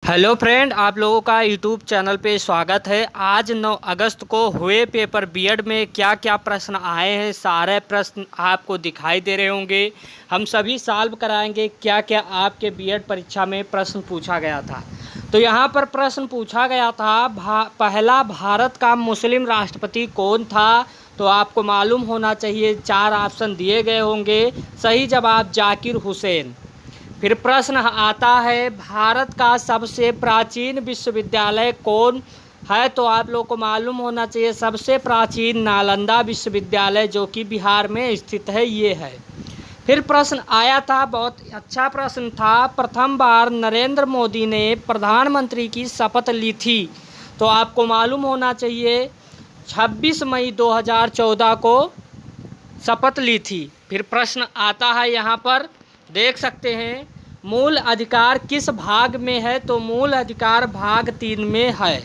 Hello friend, आप लोगों का यूट्यूब चैनल पे स्वागत है। आज 9 अगस्त को हुए पेपर बीएड में क्या क्या प्रश्न आए हैं, सारे प्रश्न आपको दिखाई दे रहे होंगे। हम सभी सॉल्व कराएंगे क्या क्या आपके बीएड परीक्षा में प्रश्न पूछा गया था। तो यहाँ पर प्रश्न पूछा गया था पहला भारत का मुस्लिम राष्ट्रपति कौन था। तो आपको मालूम होना चाहिए, 4 ऑप्शन दिए गए होंगे। सही जवाब जाकिर हुसैन। फिर प्रश्न आता है भारत का सबसे प्राचीन विश्वविद्यालय कौन है। तो आप लोग को मालूम होना चाहिए, सबसे प्राचीन नालंदा विश्वविद्यालय जो कि बिहार में स्थित है, ये है। फिर प्रश्न आया था, बहुत अच्छा प्रश्न था, प्रथम बार नरेंद्र मोदी ने प्रधानमंत्री की शपथ ली थी। तो आपको मालूम होना चाहिए 26 मई 2014 को शपथ ली थी। फिर प्रश्न आता है, यहाँ पर देख सकते हैं, मूल अधिकार किस भाग में है। तो मूल अधिकार भाग 3 में है।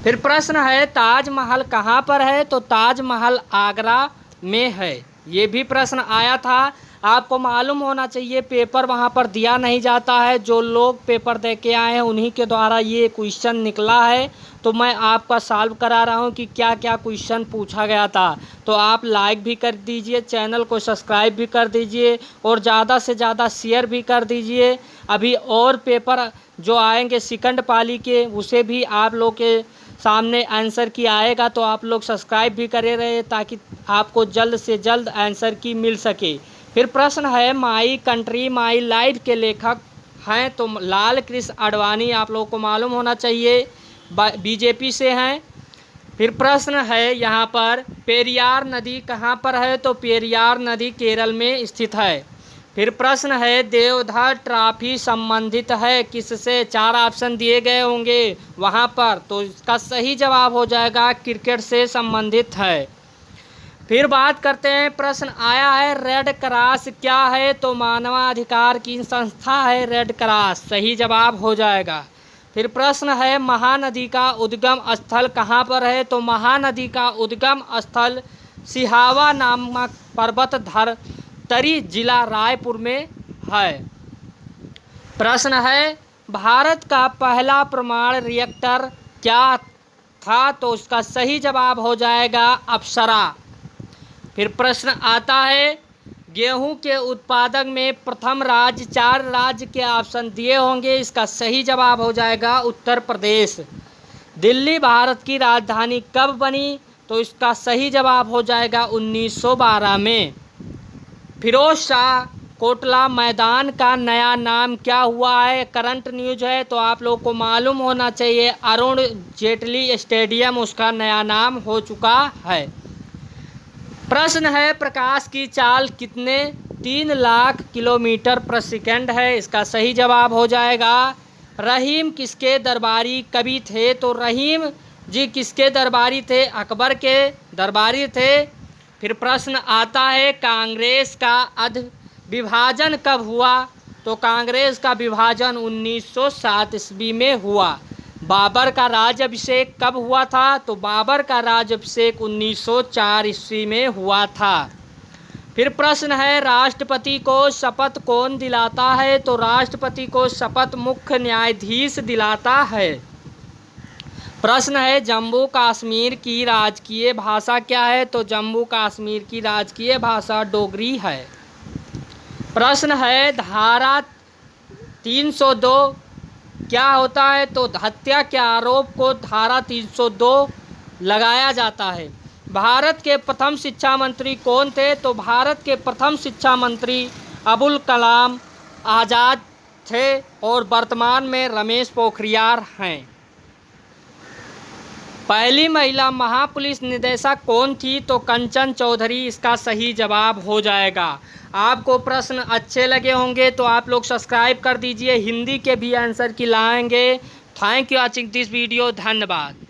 फिर प्रश्न है ताजमहल कहाँ पर है। तो ताजमहल आगरा में है। ये भी प्रश्न आया था। आपको मालूम होना चाहिए, पेपर वहाँ पर दिया नहीं जाता है, जो लोग पेपर दे के आए हैं उन्हीं के द्वारा ये क्वेश्चन निकला है। तो मैं आपका सॉल्व करा रहा हूँ कि क्या क्या क्वेश्चन पूछा गया था। तो आप लाइक भी कर दीजिए, चैनल को सब्सक्राइब भी कर दीजिए और ज़्यादा से ज़्यादा शेयर भी कर दीजिए। अभी और पेपर जो आएंगे सेकंड पाली के, उसे भी आप लोग के सामने आंसर की आएगा। तो आप लोग सब्सक्राइब भी करे रहे ताकि आपको जल्द से जल्द आंसर की मिल सके। फिर प्रश्न है माई कंट्री माई लाइफ के लेखक हैं। तो लाल कृष्ण आडवाणी आप लोगों को मालूम होना चाहिए, बीजेपी से हैं। फिर प्रश्न है यहाँ पर पेरियार नदी कहाँ पर है। तो पेरियार नदी केरल में स्थित है। फिर प्रश्न है देवधर ट्रॉफी संबंधित है किससे। 4 ऑप्शन दिए गए होंगे वहाँ पर। तो इसका सही जवाब हो जाएगा क्रिकेट से संबंधित है। फिर बात करते हैं, प्रश्न आया है रेड क्रॉस क्या है। तो मानवाधिकार की संस्था है रेड क्रॉस, सही जवाब हो जाएगा। फिर प्रश्न है महानदी का उद्गम स्थल कहाँ पर है। तो महानदी का उद्गम स्थल सिहावा नामक पर्वत तरी जिला रायपुर में है। प्रश्न है भारत का पहला परमाणु रिएक्टर क्या था। तो उसका सही जवाब हो जाएगा अप्सरा। फिर प्रश्न आता है गेहूं के उत्पादन में प्रथम राज्य, 4 राज्य के ऑप्शन दिए होंगे, इसका सही जवाब हो जाएगा उत्तर प्रदेश। दिल्ली भारत की राजधानी कब बनी। तो इसका सही जवाब हो जाएगा 1912 में। फिरोज शाह कोटला मैदान का नया नाम क्या हुआ है, करंट न्यूज है। तो आप लोग को मालूम होना चाहिए अरुण जेटली स्टेडियम उसका नया नाम हो चुका है। प्रश्न है प्रकाश की चाल कितने 3 लाख किलोमीटर प्रति सेकंड है, इसका सही जवाब हो जाएगा। रहीम किसके दरबारी कवि थे। तो रहीम जी किसके दरबारी थे, अकबर के दरबारी थे। फिर प्रश्न आता है कांग्रेस का विभाजन कब हुआ। तो कांग्रेस का विभाजन 1907 ईस्वी में हुआ। बाबर का राज्याभिषेक कब हुआ था। तो बाबर का राज्याभिषेक 1904 ईस्वी में हुआ था। फिर प्रश्न है राष्ट्रपति को शपथ कौन दिलाता है। तो राष्ट्रपति को शपथ मुख्य न्यायाधीश दिलाता है। प्रश्न है जम्मू कश्मीर की राजकीय भाषा क्या है। तो जम्मू कश्मीर की राजकीय भाषा डोगरी है। प्रश्न है धारा 302 क्या होता है। तो हत्या के आरोप को धारा 302 लगाया जाता है। भारत के प्रथम शिक्षा मंत्री कौन थे। तो भारत के प्रथम शिक्षा मंत्री अबुल कलाम आज़ाद थे और वर्तमान में रमेश पोखरियाल हैं। पहली महिला महापुलिस निदेशक कौन थी। तो कंचन चौधरी इसका सही जवाब हो जाएगा। आपको प्रश्न अच्छे लगे होंगे तो आप लोग सब्सक्राइब कर दीजिए, हिंदी के भी आंसर की लाएंगे। Thank you watching this video, धन्यवाद।